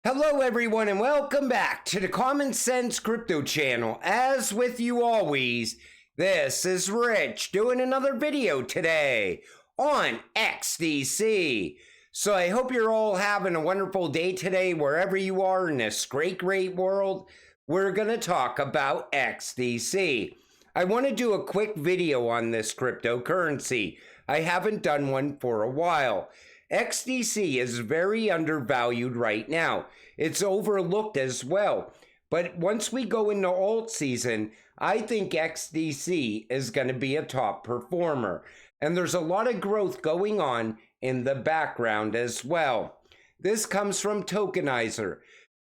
Hello everyone and welcome back to the Common Sense Crypto channel. As with you always, this is Rich doing another video today on XDC. So I hope you're all having a wonderful day today wherever you are in this great world. We're going to talk about XDC. I want to do a quick video on this cryptocurrency. I haven't done one for a while. XDC is very undervalued right now. It's overlooked as well. But once we go into Altseason, I think XDC is going to be a top performer. And there's a lot of growth going on in the background as well. This comes from Tokenizer.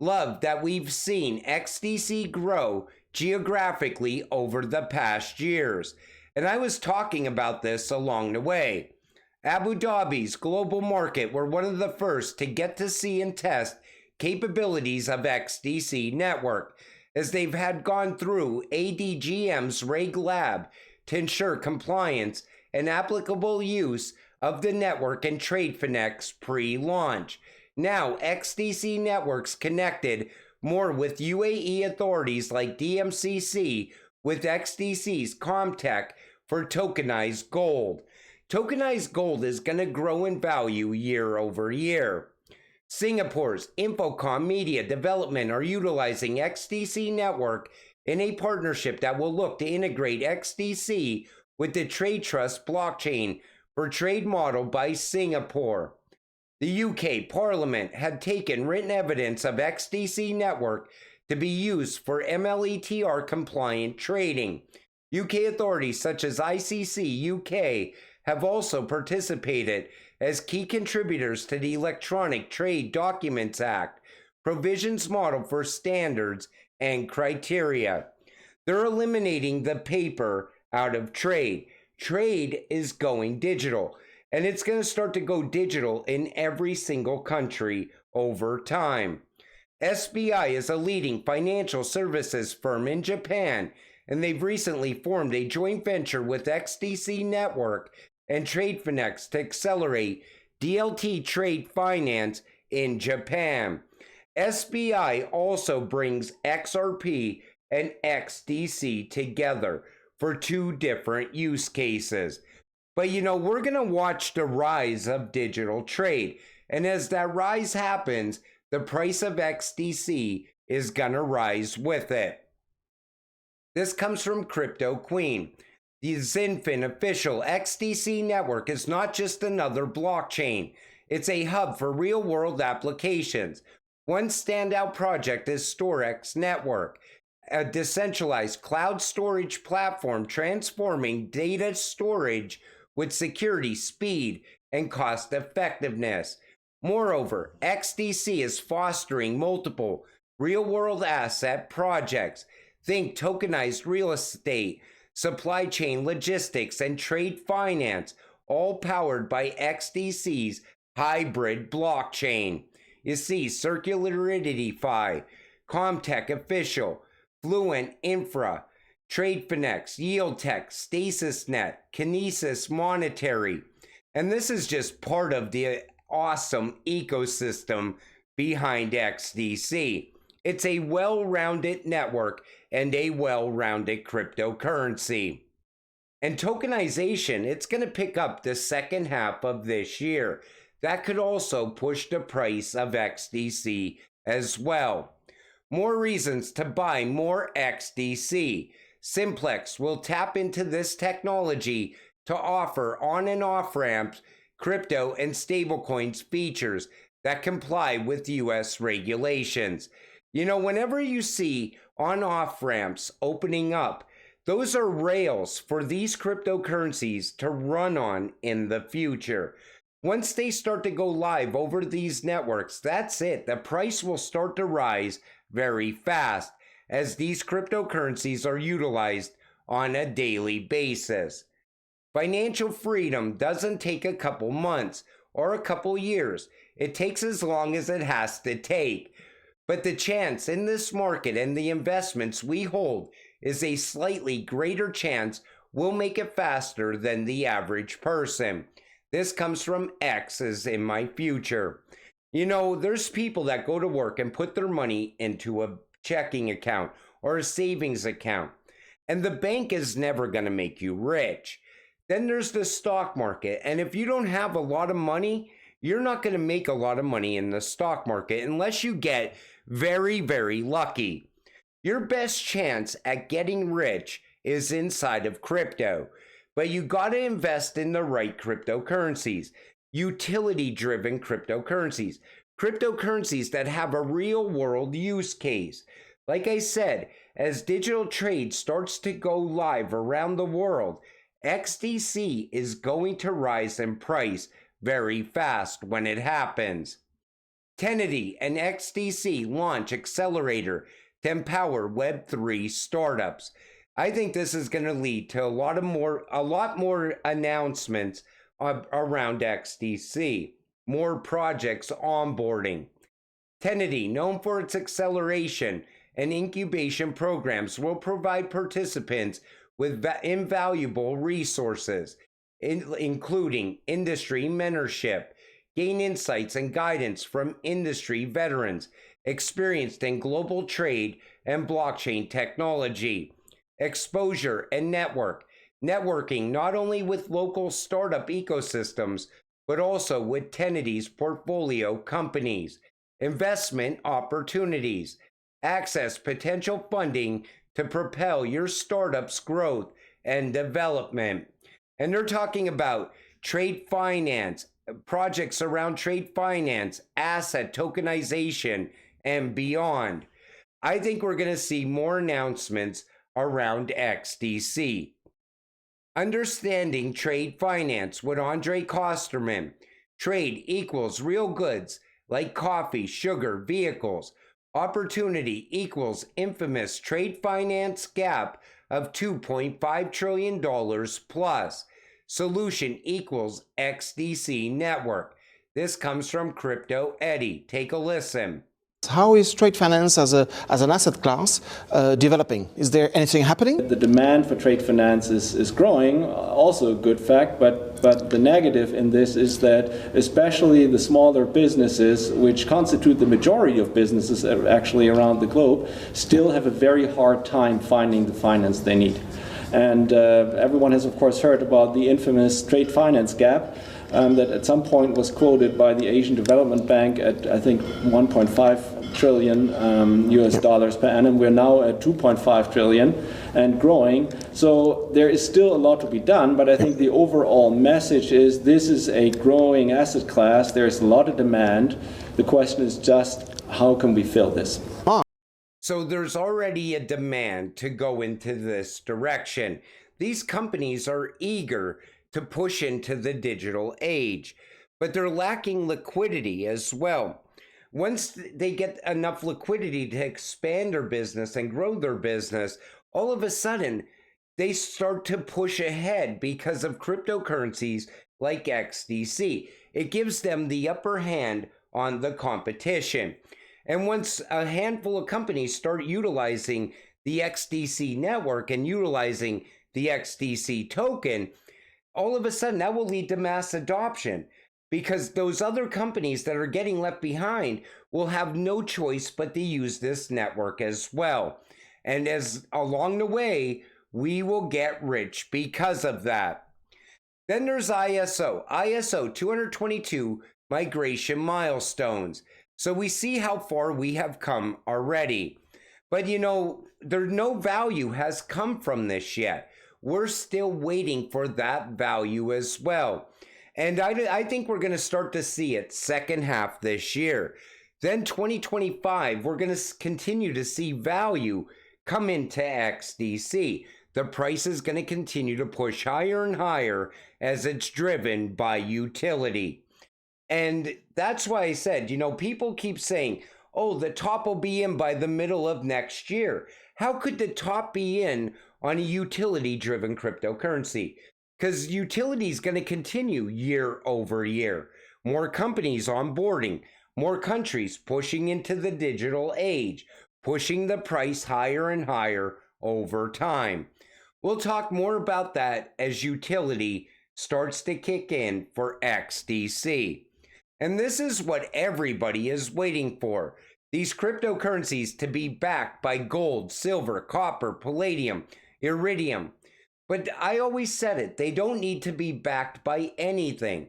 Love that we've seen XDC grow geographically over the past years. And I was talking about this along the way. Abu Dhabi's global market were one of the first to get to see and test capabilities of XDC network, as they've had gone through ADGM's Reg Lab to ensure compliance and applicable use of the network and TradeFinex pre-launch. Now, XDC networks connected more with UAE authorities like DMCC with XDC's Comtech for tokenized gold. Tokenized gold is going to grow in value year over year. Singapore's Infocom Media Development are utilizing XDC network in a partnership that will look to integrate XDC with the Trade Trust blockchain for trade model by Singapore. The UK Parliament had taken written evidence of XDC network to be used for MLETR compliant trading. UK authorities such as ICC UK have also participated as key contributors to the Electronic Trade Documents Act, provisions model for standards and criteria. They're eliminating the paper out of trade. Trade is going digital, and it's going to start to go digital in every single country over time. SBI is a leading financial services firm in Japan, and they've recently formed a joint venture with XDC Network and TradeFinex to accelerate DLT trade finance in Japan. SBI also brings XRP and XDC together for two different use cases. But we're going to watch the rise of digital trade. And as that rise happens, the price of XDC is going to rise with it. This comes from Crypto Queen. The Xinfin official XDC network is not just another blockchain. It's a hub for real-world applications. One standout project is StoreX Network, a decentralized cloud storage platform transforming data storage with security, speed, and cost effectiveness. Moreover, XDC is fostering multiple real-world asset projects. Think tokenized real estate, supply chain logistics, and trade finance, all powered by XDC's hybrid blockchain. You see Circularity Fi, Comtech Official, Fluent Infra, TradeFinex, YieldTech, StasisNet, Kinesis Monetary. And this is just part of the awesome ecosystem behind XDC. It's a well-rounded network and a well-rounded cryptocurrency. And tokenization, it's going to pick up the second half of this year. That could also push the price of XDC as well. More reasons to buy more XDC. Simplex will tap into this technology to offer on and off ramps, crypto and stablecoins features that comply with US regulations. Whenever you see on-off ramps opening up, those are rails for these cryptocurrencies to run on in the future. Once they start to go live over these networks, that's it. The price will start to rise very fast as these cryptocurrencies are utilized on a daily basis. Financial freedom doesn't take a couple months or a couple years. It takes as long as it has to take. But the chance in this market and the investments we hold is a slightly greater chance we'll make it faster than the average person. This comes from X is in my future. You know, there's people that go to work and put their money into a checking account or a savings account, and the bank is never going to make you rich. Then there's the stock market, and if you don't have a lot of money, you're not going to make a lot of money in the stock market unless you get very, very lucky. Your best chance at getting rich is inside of crypto, but you got to invest in the right cryptocurrencies, utility-driven cryptocurrencies that have a real-world use case. Like I said, as digital trade starts to go live around the world, XDC is going to rise in price very fast when it happens. Kennedy and XDC launch accelerator to empower Web3 startups. I think this is going to lead to a lot more announcements around XDC, more projects onboarding. Kennedy, known for its acceleration and incubation programs, will provide participants with invaluable resources, including industry mentorship, gain insights and guidance from industry veterans experienced in global trade and blockchain technology, exposure and networking not only with local startup ecosystems, but also with Kennedy's portfolio companies, investment opportunities, access potential funding to propel your startup's growth and development. And they're talking about trade finance, projects around trade finance, asset tokenization, and beyond. I think we're going to see more announcements around XDC. Understanding trade finance with Andre Kosterman. Trade equals real goods like coffee, sugar, vehicles. Opportunity equals infamous trade finance gap of $2.5 trillion plus. Solution equals XDC network. This comes from Crypto Eddie. Take a listen. How is trade finance as an asset class developing? Is there anything happening? The demand for trade finance is growing, also a good fact, but the negative in this is that especially the smaller businesses, which constitute the majority of businesses actually around the globe, still have a very hard time finding the finance they need. And everyone has of course heard about the infamous trade finance gap. That at some point was quoted by the Asian Development Bank at, I think, 1.5 trillion US dollars per annum. We're now at 2.5 trillion and growing. So there is still a lot to be done, but I think the overall message is this is a growing asset class. There's a lot of demand. The question is just how can we fill this? So there's already a demand to go into this direction. These companies are eager to push into the digital age, but they're lacking liquidity as well. Once they get enough liquidity to expand their business and grow their business, all of a sudden they start to push ahead because of cryptocurrencies like XDC. It gives them the upper hand on the competition. And once a handful of companies start utilizing the XDC network and utilizing the XDC token, all of a sudden that will lead to mass adoption, because those other companies that are getting left behind will have no choice but to use this network as well. And as along the way, we will get rich because of that. Then there's ISO 222 migration milestones. So we see how far we have come already. But you know, no value has come from this yet. We're still waiting for that value as well. And I think we're going to start to see it second half this year. Then 2025, we're going to continue to see value come into XDC. The price is going to continue to push higher and higher as it's driven by utility. And that's why I said, you know, people keep saying, oh, the top will be in by the middle of next year. How could the top be in on a utility-driven cryptocurrency? Because utility is going to continue year over year. More companies onboarding, more countries pushing into the digital age, pushing the price higher and higher over time. We'll talk more about that as utility starts to kick in for XDC. And this is what everybody is waiting for. These cryptocurrencies to be backed by gold, silver, copper, palladium, iridium. But I always said it, they don't need to be backed by anything.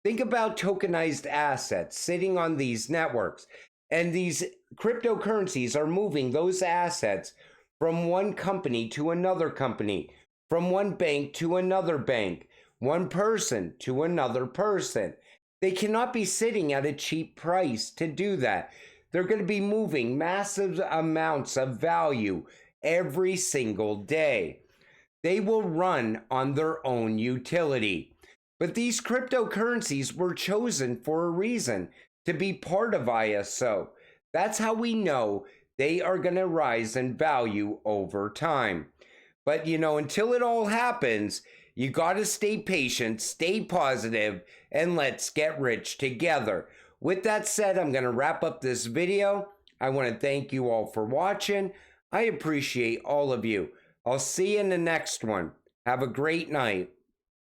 Think about tokenized assets sitting on these networks. And these cryptocurrencies are moving those assets from one company to another company, from one bank to another bank, one person to another person. They cannot be sitting at a cheap price to do that. They're going to be moving massive amounts of value every single day. They will run on their own utility. But these cryptocurrencies were chosen for a reason, to be part of ISO. That's how we know they are going to rise in value over time. But until it all happens, you got to stay patient, stay positive, and let's get rich together. With that said, I'm going to wrap up this video. I want to thank you all for watching. I appreciate all of you. I'll see you in the next one. Have a great night.